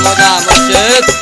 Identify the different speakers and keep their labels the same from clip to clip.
Speaker 1: मोजा मुर्शिद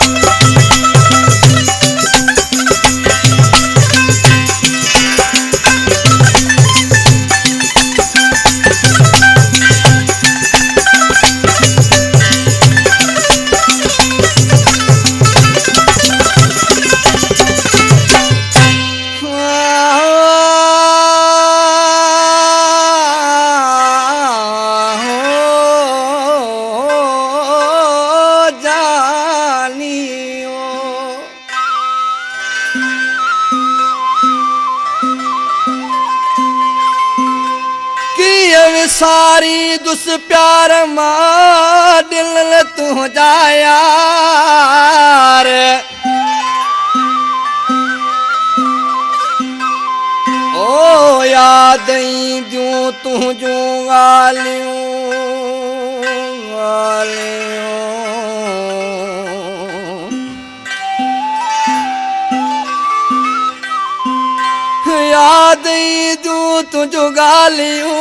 Speaker 1: सारी दुस प्यार मां दिल तू जा यार ओ याद दियूं तुझूं ॻाल्हियूं याद दियूं तुझूं ॻाल्हियूं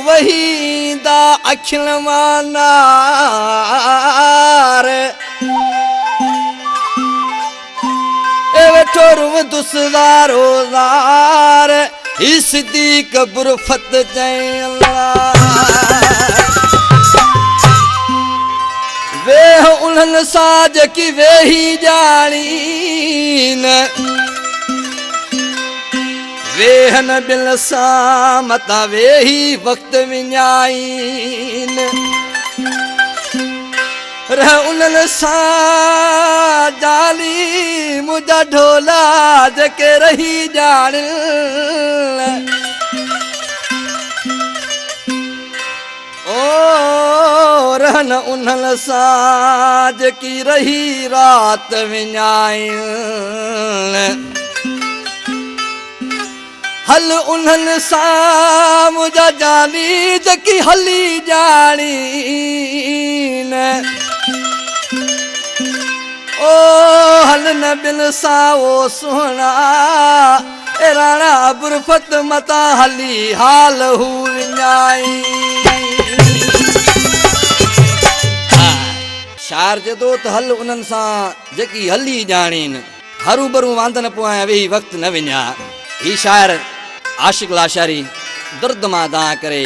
Speaker 1: वही दा अखिल मानार ए वेठो रूम दुसदारो ज़ार ही सिद्दीक़ बुरफत जय अल्लाह वेह उन्हनि सां जेकी वेही ॼाणीन वेहन दिल सां मता वेही वक्त विञाइन रह उन्हनि सां जाली मुंहिंजा ढोला जेके रही ॼाणिन ओ रहन उन्हनि सां जेकी रही रात विञाइन हल उन्हनि सां मुंहिंजा जानी जेकी हली ॼाणी ओ हल न बिन सां ओ सुहिणा ए राणा बुरफत मता हली हाल हू विञाई शार जे दो त हल उन्हनि सां जेकी हली ॼाणीन हरू भरू वांदन पोयां वेही वक़्तु न विञा ही शायर आशिक लाशारी दर्द मां दा करे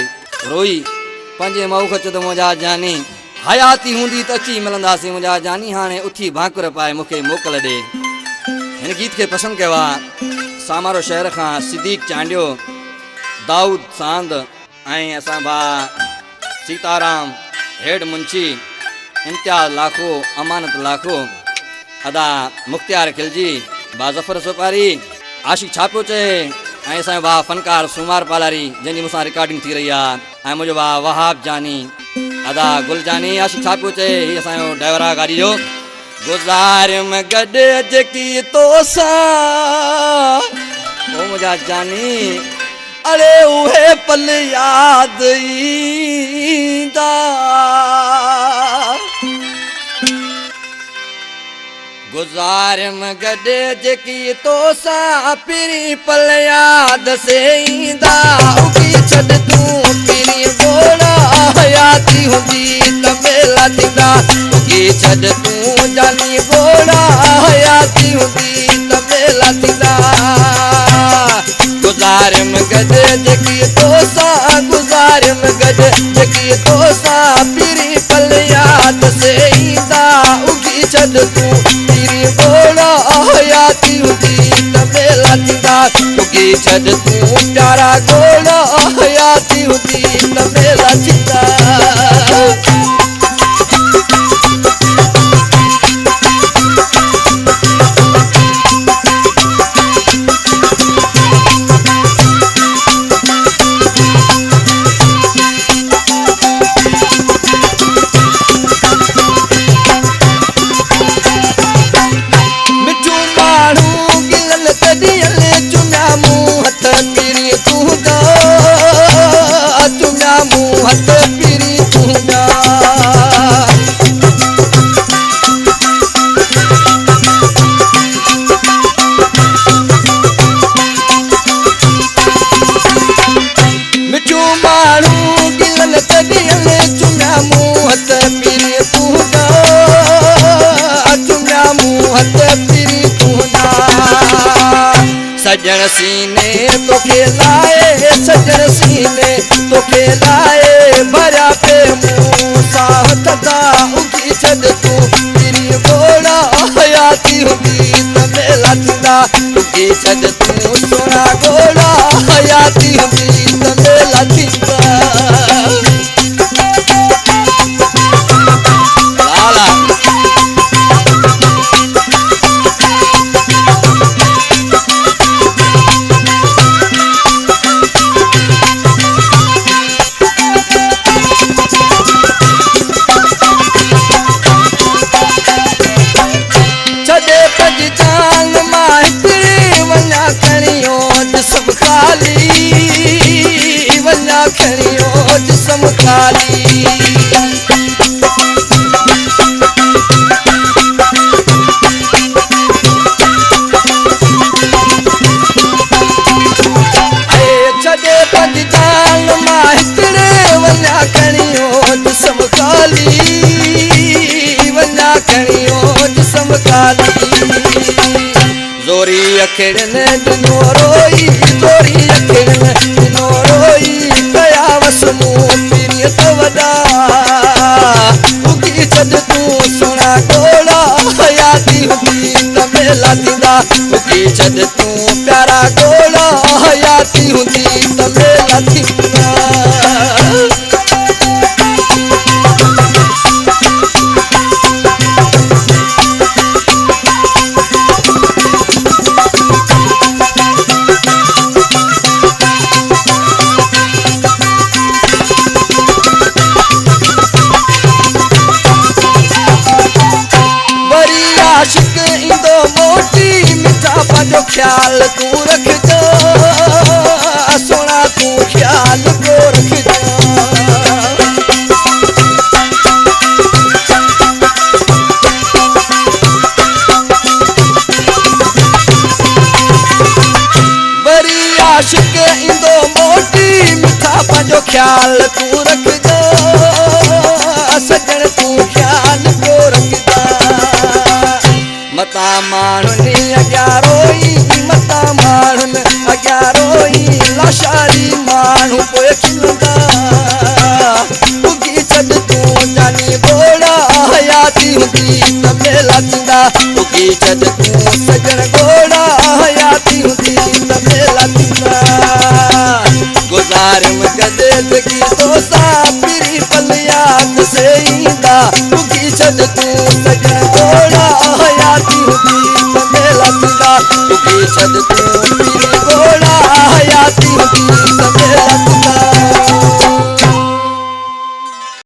Speaker 1: रोई पंजे मऊख चद मुंहिंजा जानी हयाती हूंदी त अची मिलंदासीं मुंहिंजा जानी हाणे उथी भाकुर पाए मूंखे मोकल ॾे हिन गीत खे पसंदि कयो आहे सामारो शहर खां सिद्दीक़ चांडियो दाऊद सांद ऐं असां भाउ सीताराम हेड मुंशी इम्तियाज़ लाखो अमानत लाखो अदा मुख्तियार खिलजी बा ज़फ़र सुपारी आशिक छा पियो चए ऐं असांजो भाउ फनकार सुमार पालारी जंहिंजी मूंसां रिकॉर्डिंग थी रही आहे ऐं मुंहिंजो भाउ वहाब जानी अदा गुल जानी आशिक छा पियो चए हीअ असांजो ड्राइवर आहे गाॾी जो गुज़ारियम गॾु जेकी तोसां ओ मुंहिंजा जानी अरे उहे पल यादि ईंदा गुज़ारियम गॾु जेकी तोसां पिरी पल यादि से ईंदा उगी छॾ तूं पिरी बोड़ा हयाती हूंदी त मेला थींदा उगी छॾ तूं जानी बोड़ा हयाती हूंदी त मेला थींदा गुज़ारियम गॾु जेकी तोसां गुज़ारियम गॾु जेकी तोसां पिरी पल यादि से ईंदा उगी छॾ तूं बोड़ा हयाती हूंदी त मेला थींदा उगी छॾ तूं प्यारा गोड़ा हयाती हूंदी त मेला थींदा सजन सीने तो खेलाए, सजन सीने तो खेलाए, भरा पे मुँह साहत दा उगी छद तू तेरी गोड़ा हयाती हुंदी तमेला थींदा उगी छद तू सोना गोड़ा हयाती हुंदी तमेला थींदा। जोरी अखिड़न दिनो रोई, जोरी अखिड़न दिनो रोई, कया वस मुँह पीरियत वदा उगी छद तू सोना गोड़ा हयाती हुंदी तमेला थींदा उगी छद तू प्यारा गोड़ा हयाती हुंदी तमेला थींदा। ख्याल तू रखजा सोना तू ख्याल को रखजा। बड़ी आशिक इंदो मोटी मिठा पंहिंजो ख्याल तू रखजा सजन तू ख्याल को रखजा। मता माण्हुनि अॻियां रोई, मता माण्हुनि अॻियां रोई, लाशारी माण्हू पोइ खिलंदा उगी छद तू जानी गोड़ा हयाती हुंदी तमेला थींदा उगी छद तू सजन गोड़ा हयाती हुंदी तमेला थींदा। गुज़ारिम कदे की दोसा पिरी पल याद से ईंदा उगी छद तू सजन गोड़ा हयाती हुंदी तमेला थींदा उगी छद तू पीरी गोड़ा हयाती हुंदी